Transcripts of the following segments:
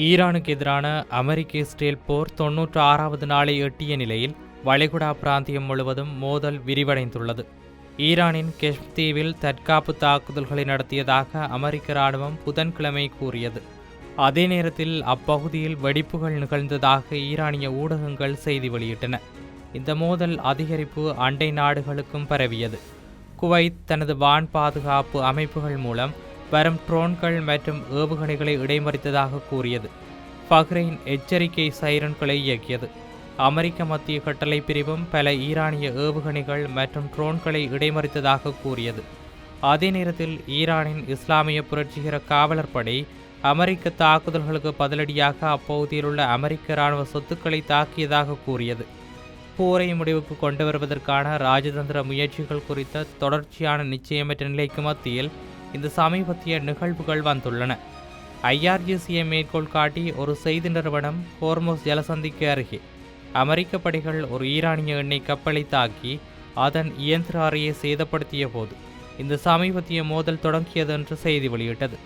ஈரானுக்கு எதிரான அமெரிக்க-இஸ்ரேல் போர் 96வது நாளை எட்டிய நிலையில் வளைகுடா பிராந்தியம் முழுவதும் மோதல் விரிவடைந்துள்ளது. ஈரானின் கெஷ்ம் தீவில் தற்காப்பு தாக்குதல்களை நடத்தியதாக அமெரிக்க இராணுவம் புதன்கிழமை கூறியது. அதே நேரத்தில் அப்பகுதியில் வெடிப்புகள் நிகழ்ந்ததாக ஈரானிய ஊடகங்கள் செய்தி வெளியிட்டன. இந்த மோதல் அதிகரிப்பு அண்டை நாடுகளுக்கும் பரவியது. குவைத் தனது வான் பாதுகாப்பு அமைப்புகள் மூலம் வரும் ட்ரோன்கள் மற்றும் ஏவுகணைகளை இடைமறித்ததாக கூறியது. பஹ்ரைன் எச்சரிக்கை சைரன்களை இயக்கியது. அமெரிக்க மத்திய கட்டளை பிரிவும் பல ஈரானிய ஏவுகணைகள் மற்றும் ட்ரோன்களை இடைமறித்ததாக கூறியது. அதே நேரத்தில் ஈரானின் இஸ்லாமிய புரட்சிகர காவலர் படை அமெரிக்க தாக்குதல்களுக்கு பதிலடியாக அப்பகுதியில் உள்ள அமெரிக்க இராணுவ சொத்துக்களை தாக்கியதாக கூறியது. போரை முடிவுக்கு கொண்டு வருவதற்கான ராஜதந்திர முயற்சிகள் குறித்த தொடர்ச்சியான நிச்சயமற்ற நிலைக்கு மத்தியில் இந்த சமீபத்திய நிகழ்வுகள் வந்துள்ளன. IRGC-யை மேற்கோள் காட்டி ஒரு செய்தி நிறுவனம் ஹோர்முஸ் ஜலசந்திக்கு அருகே அமெரிக்க படைகள் ஒரு ஈரானிய எண்ணெய் கப்பலை தாக்கி அதன் இயந்திர அறையை சேதப்படுத்திய போது இந்த சமீபத்திய மோதல் தொடங்கியது என்று செய்தி வெளியிட்டது.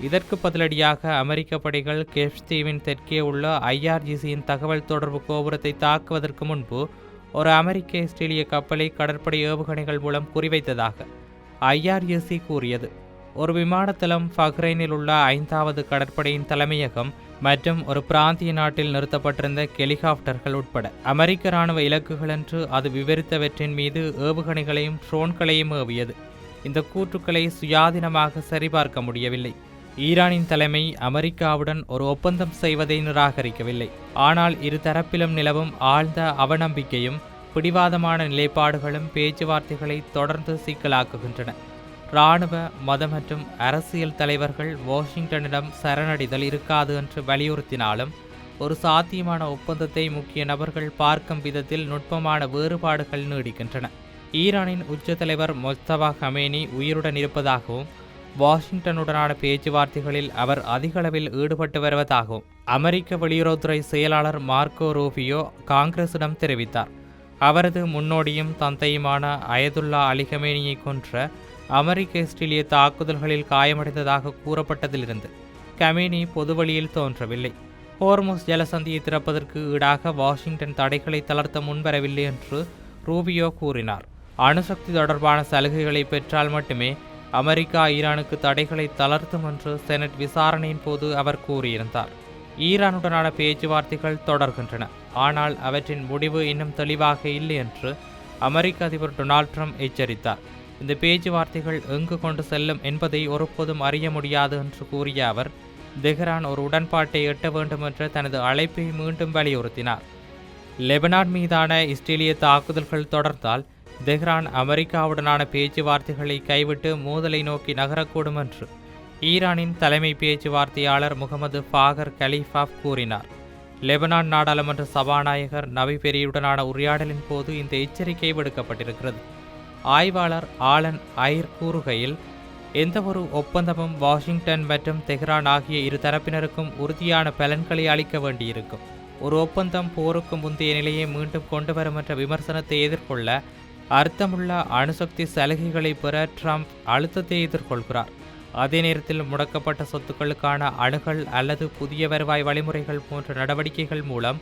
இதற்கு பதிலடியாக அமெரிக்க படைகள் கெஷ்ம் தீவின் தெற்கே உள்ள IRGC-யின் தகவல் தொடர்பு கோபுரத்தை தாக்குவதற்கு முன்பு ஒரு அமெரிக்க இஸ்ரேலிய கப்பலை கடற்படை ஏவுகணைகள் மூலம் குறிவைத்ததாக IRGC கூறியது. ஒரு விமானத்தளம், பஹ்ரைனில் உள்ள 5வது கடற்படையின் தலைமையகம் மற்றும் ஒரு பிராந்திய நாட்டில் நிறுத்தப்பட்டிருந்த ஹெலிகாப்டர்கள் உட்பட அமெரிக்க இராணுவ இலக்குகள் என்று அது விவரித்தவற்றின் மீது ஏவுகணைகளையும் ட்ரோன்களையும் ஏவியது. இந்த கூற்றுக்களை சுயாதீனமாக சரிபார்க்க முடியவில்லை. ஈரானின் தலைமை அமெரிக்காவுடன் ஒரு ஒப்பந்தம் செய்வதை நிராகரிக்கவில்லை. ஆனால் இரு தரப்பிலும் நிலவும் ஆழ்ந்த அவநம்பிக்கையும் பிடிவாதமான நிலைப்பாடுகளும் பேச்சுவார்த்தைகளை தொடர்ந்து சிக்கலாக்குகின்றன. இராணுவ, மத மற்றும் அரசியல் தலைவர்கள் வாஷிங்டனிடம் சரணடைதல் இருக்காது என்று வலியுறுத்தினாலும் ஒரு சாத்தியமான ஒப்பந்தத்தை முக்கிய நபர்கள் பார்க்கும் விதத்தில் நுட்பமான வேறுபாடுகள் நீடிக்கின்றன. ஈரானின் உச்ச தலைவர் மொஜ்தபா கமேனி உயிருடன் இருப்பதாகவும் வாஷிங்டனுடனான பேச்சுவார்த்தைகளில் அவர் அதிகளவில் ஈடுபட்டு வருவதாகவும் அமெரிக்க வெளியுறவுத்துறை செயலாளர் மார்க்கோ ரூபியோ காங்கிரசிடம் தெரிவித்தார். அவரது முன்னோடியும் தந்தையுமான அயதுல்லா அலி கமேனியை கொன்ற அமெரிக்க இஸ்ரேலிய தாக்குதல்களில் காயமடைந்ததாக கூறப்பட்டதிலிருந்து கமேனி பொதுவழியில் தோன்றவில்லை. ஹோர்முஸ் ஜலசந்தியை திறப்பதற்கு ஈடாக வாஷிங்டன் தடைகளை தளர்த்த முன்வரவில்லை என்று ரூபியோ கூறினார். அணுசக்தி தொடர்பான சலுகைகளை பெற்றால் மட்டுமே அமெரிக்கா ஈரானுக்கு தடைகளை தளர்த்தும் என்று செனட் விசாரணையின் போது அவர் கூறியிருந்தார். ஈரானுடனான பேச்சுவார்த்தைகள் தொடர்கின்றன, ஆனால் அவற்றின் முடிவு இன்னும் தெளிவாக இல்லை என்று அமெரிக்க அதிபர் டொனால்ட் ட்ரம்ப் எச்சரித்தார். இந்த பேச்சுவார்த்தைகள் எங்கு கொண்டு செல்லும் என்பதை ஒருபோதும் அறிய முடியாது என்று கூறிய அவர் தெஹ்ரான் ஒரு உடன்பாட்டை எட்ட வேண்டும் என்ற தனது அழைப்பை மீண்டும் வலியுறுத்தினார். லெபனான் மீதான இஸ்ரேலிய தாக்குதல்கள் தொடர்ந்தால் தெஹ்ரான் அமெரிக்காவுடனான பேச்சுவார்த்தைகளை கைவிட்டு மோதலை நோக்கி நகரக்கூடும் என்று ஈரானின் தலைமை பேச்சுவார்த்தையாளர் முகமது பாகர் கலீஃபாப் கூறினார். லெபனான் நாடாளுமன்ற சபாநாயகர் நபி பெரியுடனான உரையாடலின் போது இந்த எச்சரிக்கை விடுக்கப்பட்டிருக்கிறது. ஆய்வாளர் ஆலன் ஐர் கூறுகையில், எந்தவொரு ஒப்பந்தமும் வாஷிங்டன் மற்றும் தெஹ்ரான் ஆகிய இரு தரப்பினருக்கும் உறுதியான பலன்களை அளிக்க வேண்டியிருக்கும். ஒரு ஒப்பந்தம் போருக்கு முந்தைய நிலையை மீண்டும் கொண்டு வரும் என்ற விமர்சனத்தை எதிர்கொள்ள அர்த்தமுள்ள அணுசக்தி சலுகைகளை பெற ட்ரம்ப் அழுத்தத்தை எதிர்கொள்கிறார். அதே நேரத்தில் முடக்கப்பட்ட சொத்துக்களுக்கான அணுகல் அல்லது புதிய வருவாய் வழிமுறைகள் போன்ற நடவடிக்கைகள் மூலம்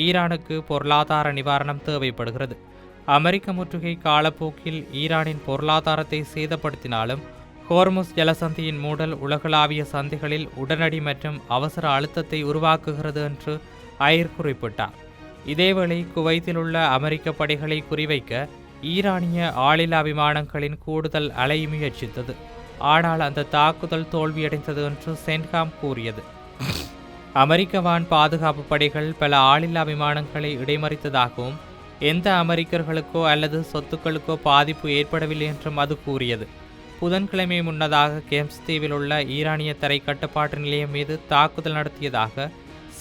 ஈரானுக்கு பொருளாதார நிவாரணம் தேவைப்படுகிறது. அமெரிக்க முற்றுகை காலப்போக்கில் ஈரானின் பொருளாதாரத்தை சேதப்படுத்தினாலும் ஹோர்முஸ் ஜலசந்தியின் மூடல் உலகளாவிய சந்தைகளில் உடனடி மற்றும் அவசர அழுத்தத்தை உருவாக்குகிறது என்று ஐர் குறிப்பிட்டார். இதேவேளை குவைத்தில் உள்ள அமெரிக்க படைகளை குறிவைக்க ஈரானிய ஆளில்லா விமானங்களின் கூடுதல் அலை முயற்சித்தது. ஆனால் அந்த தாக்குதல் தோல்வியடைந்தது என்று சென்ஹாம் கூறியது. அமெரிக்க வான் பாதுகாப்பு படைகள் பல ஆளில்லா விமானங்களை இடைமறித்ததாகவும் எந்த அமெரிக்கர்களுக்கோ அல்லது சொத்துக்களுக்கோ பாதிப்பு ஏற்படவில்லை என்றும் அது கூறியது. புதன்கிழமை முன்னதாக கெஷ்ம் தீவில் உள்ள ஈரானிய தரை கட்டுப்பாட்டு நிலையம் மீது தாக்குதல் நடத்தியதாக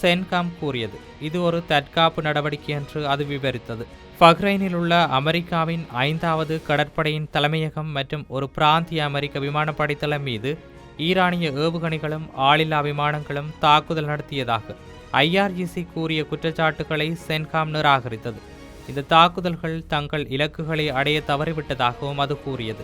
சென்காம் கூறியது. இது ஒரு தற்காப்பு நடவடிக்கை என்று அது விவரித்தது. பஹ்ரைனில் உள்ள அமெரிக்காவின் 5வது கடற்படையின் தலைமையகம் மற்றும் ஒரு பிராந்திய அமெரிக்க விமானப்படை தளம் மீது ஈரானிய ஏவுகணைகளும் ஆளில்லா விமானங்களும் தாக்குதல் நடத்தியதாக IRGC கூறிய குற்றச்சாட்டுகளை சென்காம் நிராகரித்தது. இந்த தாக்குதல்கள் தங்கள் இலக்குகளை அடைய தவறிவிட்டதாகவும் அது கூறியது.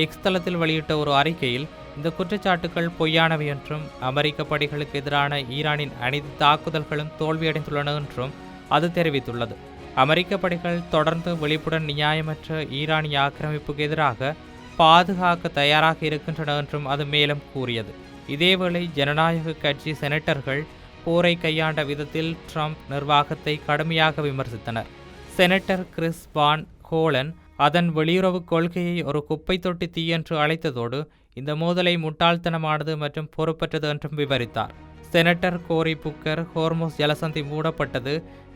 எக்ஸ் தளத்தில் வெளியிட்ட ஒரு அறிக்கையில் இந்த குற்றச்சாட்டுகள் பொய்யானவை என்றும் அமெரிக்க படைகளுக்கு எதிரான ஈரானின் அனைத்து தாக்குதல்களும் தோல்வியடைந்துள்ளன என்றும் அது தெரிவித்துள்ளது. அமெரிக்க படைகள் தொடர்ந்து விழிப்புடன் நியாயமற்ற ஈரானிய ஆக்கிரமிப்புக்கு எதிராக பாதுகாக்க தயாராக இருக்கின்றன என்றும் அது மேலும் கூறியது. இதேவேளை ஜனநாயக கட்சி செனட்டர்கள் போரை கையாண்ட விதத்தில் ட்ரம்ப் நிர்வாகத்தை கடுமையாக விமர்சித்தனர். செனட்டர் கிறிஸ் வான் ஹோலன் அதன் வெளியுறவு கொள்கையை ஒரு குப்பை தொட்டி தீ என்று அழைத்ததோடு இந்த மோதலை முட்டாள்தனமானது மற்றும் பொறுப்பற்றது என்றும் விவரித்தார். செனட்டர் கோரி புக்கர் ஹோர்முஸ் ஜலசந்தி மூடப்பட்டது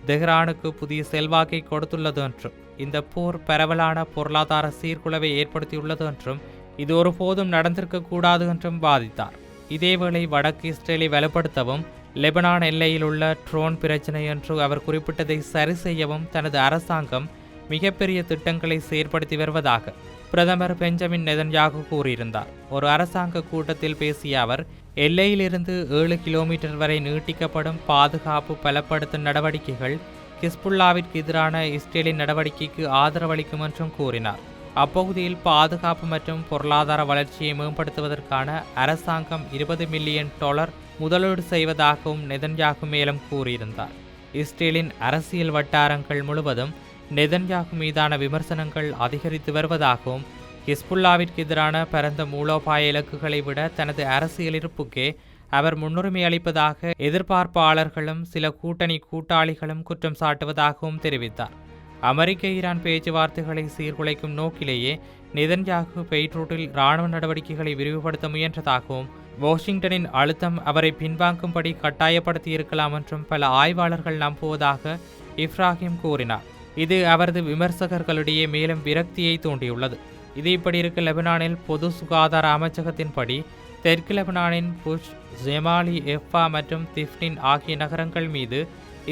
தெஹ்ரானுக்கு புதிய செல்வாக்கை கொடுத்துள்ளது என்றும் இந்த போர் பரவலான பொருளாதார சீர்குலைவை ஏற்படுத்தியுள்ளது என்றும் இது ஒருபோதும் நடந்திருக்க கூடாது என்றும் வாதித்தார். இதேவேளை வடக்கு இஸ்ரேலை வலுப்படுத்தவும் லெபனான் எல்லையில் உள்ள ட்ரோன் பிரச்சினை என்று அவர் குறிப்பிட்டதை சரி செய்யவும் தனது அரசாங்கம் மிகப்பெரிய திட்டங்களை செயற்படுத்தி வருவதாக பிரதமர் பெஞ்சமின் நெதன்யாகு கூறியிருந்தார். ஒரு அரசாங்க கூட்டத்தில் பேசிய அவர் எல்லையிலிருந்து 7 கிலோமீட்டர் வரை நீட்டிக்கப்படும் பாதுகாப்பு பலப்படுத்தும் நடவடிக்கைகள் ஹிஸ்புல்லாவிற்கு எதிரான இஸ்ரேலின் நடவடிக்கைக்கு ஆதரவளிக்கும் என்றும் கூறினார். அப்பகுதியில் பாதுகாப்பு மற்றும் பொருளாதார வளர்ச்சியை மேம்படுத்துவதற்கான அரசாங்கம் $20 மில்லியன் முதலீடு செய்வதாகவும் நெதன்யாகு மேலும் கூறியிருந்தார். இஸ்ரேலின் அரசியல் வட்டாரங்கள் முழுவதும் நெதன்யாகு மீதான விமர்சனங்கள் அதிகரித்து வருவதாகவும் ஹிஸ்புல்லாவிற்கு எதிரான பரந்த மூலோபாய இலக்குகளை விட தனது அரசியல் இருப்புக்கே அவர் முன்னுரிமை அளிப்பதாக எதிர்பார்ப்பாளர்களும் சில கூட்டாளிகளும் குற்றம் சாட்டுவதாகவும் தெரிவித்தார். அமெரிக்க ஈரான் பேச்சுவார்த்தைகளை சீர்குலைக்கும் நோக்கிலேயே நெதன்யாகு பெய்ரூட்டில் இராணுவ நடவடிக்கைகளை விரிவுபடுத்த முயன்றதாகவும் வாஷிங்டனின் அழுத்தம் அவரை பின்வாங்கும்படி கட்டாயப்படுத்தி இருக்கலாம் என்றும் பல ஆய்வாளர்கள் நம்புவதாக இப்ராஹிம் கூறினார். இது அவரது விமர்சகர்களிடையே மேலும் விரக்தியை தூண்டியுள்ளது. இது இப்படி இருக்க லெபனானில் பொது சுகாதார அமைச்சகத்தின்படி தெற்கு லெபனானின் புஷ், ஜெமாலி, எஃபா மற்றும் திஃப்னின் ஆகிய நகரங்கள் மீது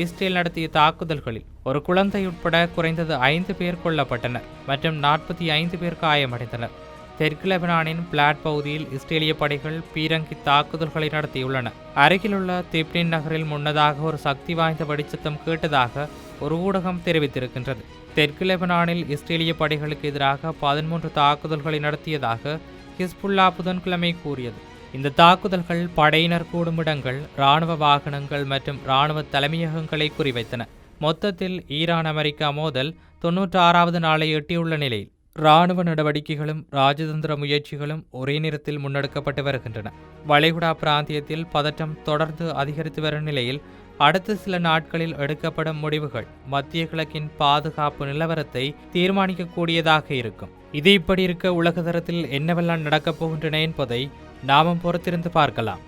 இஸ்ரேல் நடத்திய தாக்குதல்களில் ஒரு குழந்தை உட்பட குறைந்தது 5 பேர் கொல்லப்பட்டனர் மற்றும் 45 பேர் காயமடைந்தனர். தெற்கு லெபனானின் பிளாட் பகுதியில் இஸ்ரேலிய படைகள் பீரங்கி தாக்குதல்களை நடத்தியுள்ளன. அருகிலுள்ள திப்னின் நகரில் முன்னதாக ஒரு சக்தி வாய்ந்த வெடிச்சத்தம் கேட்டதாக ஒரு ஊடகம் தெரிவித்திருக்கின்றது. தெற்கு லெபனானில் இஸ்ரேலிய படைகளுக்கு எதிராக 13 தாக்குதல்களை நடத்தியதாக ஹிஸ்புல்லா புதன்கிழமை கூறியது. இந்த தாக்குதல்கள் படையினர் கூடும் இடங்கள், இராணுவ வாகனங்கள் மற்றும் இராணுவ தலைமையகங்களை குறிவைத்தன. மொத்தத்தில் ஈரான் அமெரிக்கா மோதல் 96வது நாளை எட்டியுள்ள நிலையில் இராணுவ நடவடிக்கைகளும் ராஜதந்திர முயற்சிகளும் ஒரே நேரத்தில் முன்னெடுக்கப்பட்டு வருகின்றன. வளைகுடா பிராந்தியத்தில் பதற்றம் தொடர்ந்து அதிகரித்து வரும் நிலையில் அடுத்த சில நாட்களில் எடுக்கப்படும் முடிவுகள் மத்திய கிழக்கின் பாதுகாப்பு நிலவரத்தை தீர்மானிக்கக்கூடியதாக இருக்கும். இது இப்படி இருக்க உலக தரத்தில் என்னவெல்லாம் நடக்கப் போகின்றன என்பதை நாமும் பொறுத்திருந்து பார்க்கலாம்.